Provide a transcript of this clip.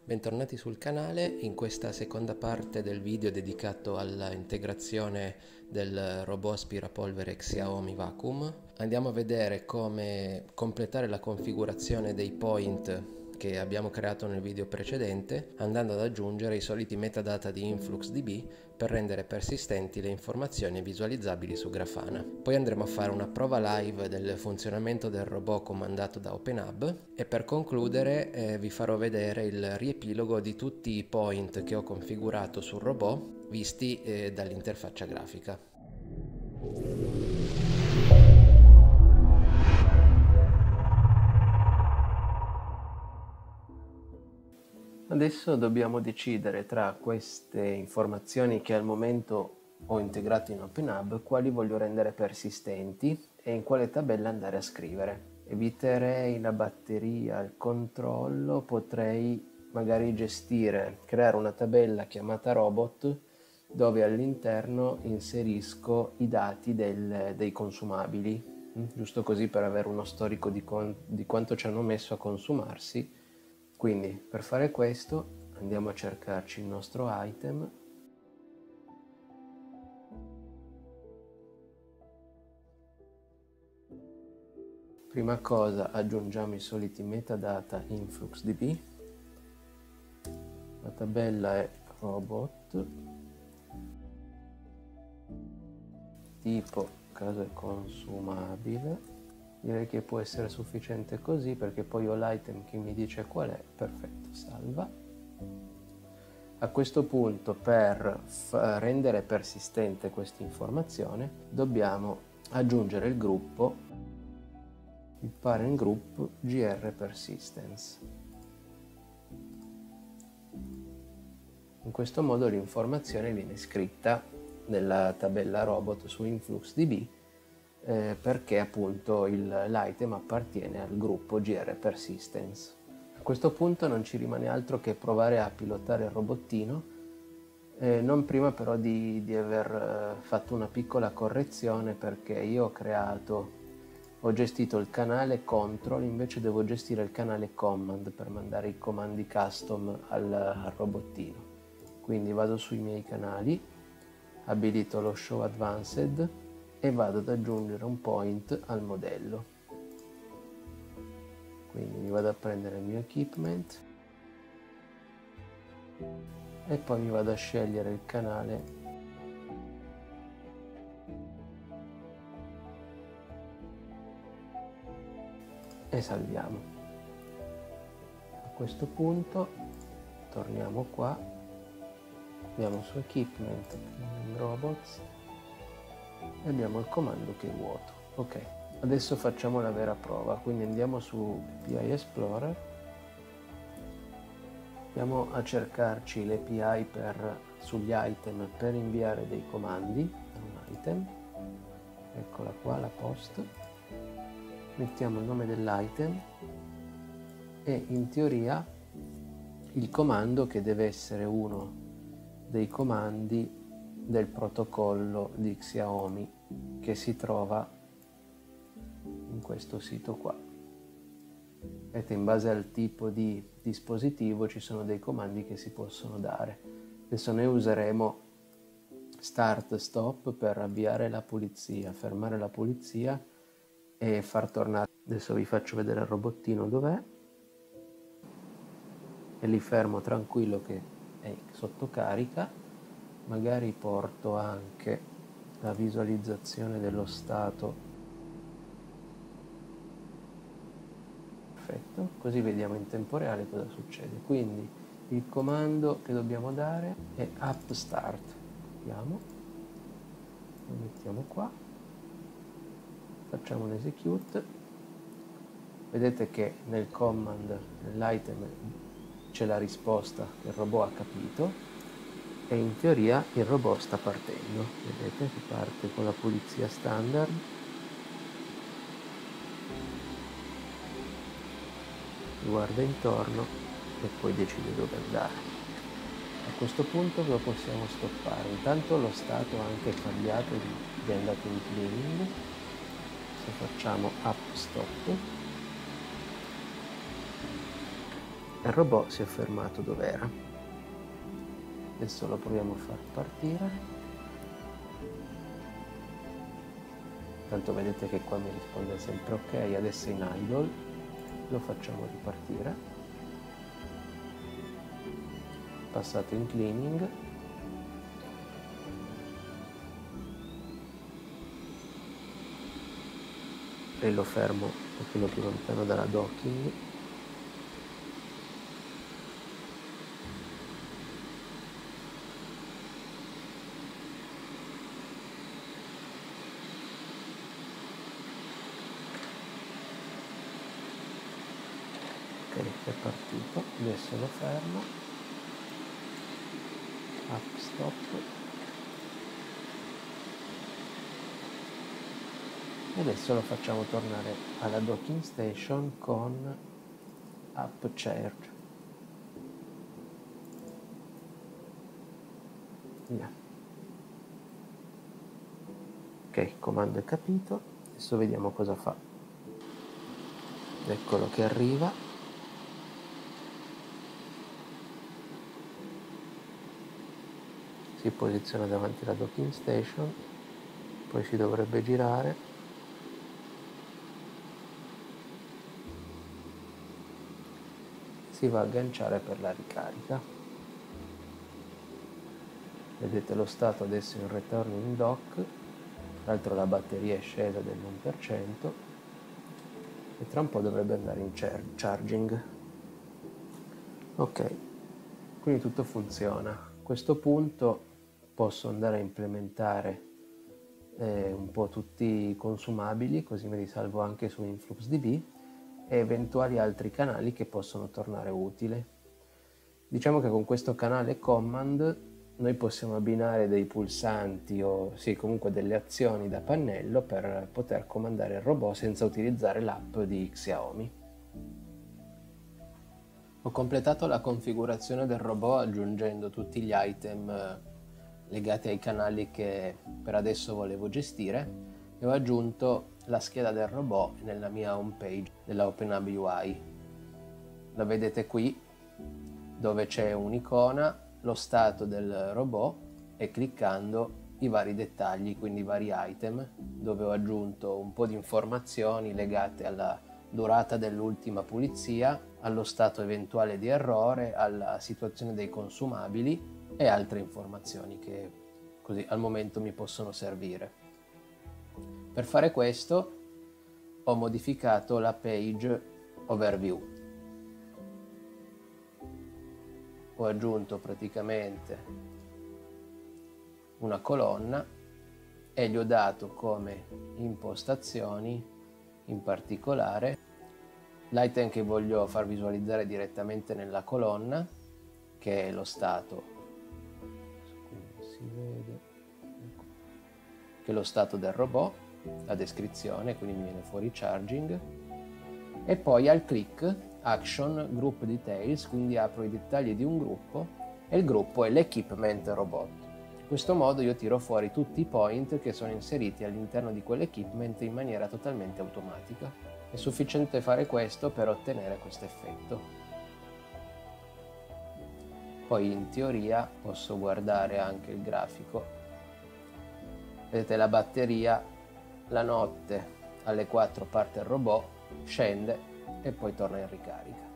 Bentornati sul canale. In questa seconda parte del video dedicato all'integrazione del robot aspirapolvere Xiaomi Vacuum andiamo a vedere come completare la configurazione dei point che abbiamo creato nel video precedente, andando ad aggiungere i soliti metadata di InfluxDB per rendere persistenti le informazioni visualizzabili su Grafana. Poi andremo a fare una prova live del funzionamento del robot comandato da OpenHub e per concludere vi farò vedere il riepilogo di tutti i point che ho configurato sul robot visti dall'interfaccia grafica. Adesso dobbiamo decidere tra queste informazioni che al momento ho integrato in OpenHub quali voglio rendere persistenti e in quale tabella andare a scrivere. Eviterei la batteria, il controllo, potrei magari creare una tabella chiamata robot dove all'interno inserisco i dati dei consumabili, giusto così per avere uno storico di quanto ci hanno messo a consumarsi. Quindi per fare questo andiamo a cercarci il nostro item . Prima cosa aggiungiamo i soliti metadata InfluxDB, la tabella è robot, tipo caso è consumabile. Direi che può essere sufficiente così perché poi ho l'item che mi dice qual è. Perfetto, salva. A questo punto per rendere persistente questa informazione dobbiamo aggiungere il gruppo, il parent group grPersistence. In questo modo l'informazione viene scritta nella tabella robot su InfluxDB perché appunto l'item appartiene al gruppo grPersistence. A questo punto non ci rimane altro che provare a pilotare il robottino, non prima però di aver fatto una piccola correzione, perché io ho gestito il canale control, invece devo gestire il canale command per mandare i comandi custom al robottino. Quindi vado sui miei canali, abilito lo show advanced e vado ad aggiungere un point al modello. Quindi mi vado a prendere il mio equipment e poi mi vado a scegliere il canale e salviamo. A questo punto torniamo qua, andiamo su equipment, robots e abbiamo il comando che è vuoto. Ok, adesso facciamo la vera prova, quindi andiamo su API Explorer, andiamo a cercarci l'API sugli item per inviare dei comandi a un item. Eccola qua la post, mettiamo il nome dell'item e in teoria il comando, che deve essere uno dei comandi del protocollo di Xiaomi che si trova in questo sito qua. Vedete, in base al tipo di dispositivo ci sono dei comandi che si possono dare. Adesso noi useremo start stop per avviare la pulizia, fermare la pulizia e far tornare. Adesso vi faccio vedere il robottino dov'è e li fermo tranquillo che è sotto carica. Magari porto anche la visualizzazione dello stato. Perfetto, così vediamo in tempo reale cosa succede. Quindi il comando che dobbiamo dare è app start. Vediamo, lo mettiamo qua, facciamo un execute. Vedete che nel command, nell'item, c'è la risposta che il robot ha capito. E in teoria il robot sta partendo, vedete che parte con la pulizia standard, guarda intorno e poi decide dove andare. A questo punto lo possiamo stoppare. Intanto lo stato ha anche cambiato, è andato in cleaning. Se facciamo app stop il robot si è fermato dove era. Adesso lo proviamo a far partire. Tanto vedete che qua mi risponde sempre ok, adesso è in idle, lo facciamo ripartire. Passato in cleaning. E lo fermo un pochino più lontano dalla docking. Ok, è partito, adesso lo fermo, up stop, e adesso lo facciamo tornare alla docking station con up charge. Via. Ok, comando è capito, adesso vediamo cosa fa. Eccolo che arriva. Si posiziona davanti alla docking station, poi si dovrebbe girare, si va a agganciare per la ricarica. Vedete lo stato adesso in returning dock, tra l'altro la batteria è scesa dell'1% e tra un po' dovrebbe andare in charging. Ok, quindi tutto funziona. A questo punto posso andare a implementare un po' tutti i consumabili, così me li salvo anche su InfluxDB, e eventuali altri canali che possono tornare utili. Diciamo che con questo canale command noi possiamo abbinare dei pulsanti o sì, comunque delle azioni da pannello per poter comandare il robot senza utilizzare l'app di Xiaomi. Ho completato la configurazione del robot aggiungendo tutti gli item legati ai canali che per adesso volevo gestire e ho aggiunto la scheda del robot nella mia home page della OpenHub UI. La vedete qui dove c'è un'icona, lo stato del robot e cliccando i vari dettagli, quindi i vari item, dove ho aggiunto un po' di informazioni legate alla durata dell'ultima pulizia, allo stato eventuale di errore, alla situazione dei consumabili e altre informazioni che così al momento mi possono servire. Per fare questo ho modificato la page overview. Ho aggiunto praticamente una colonna e gli ho dato come impostazioni in particolare l'item che voglio far visualizzare direttamente nella colonna, che è lo stato, si vede, ecco, che è lo stato del robot, la descrizione, quindi mi viene fuori charging, e poi al click action group details, quindi apro i dettagli di un gruppo e il gruppo è l'equipment robot. In questo modo io tiro fuori tutti i point che sono inseriti all'interno di quell'equipment in maniera totalmente automatica. È sufficiente fare questo per ottenere questo effetto. Poi in teoria posso guardare anche il grafico. Vedete la batteria, la notte alle 4 parte il robot, scende e poi torna in ricarica.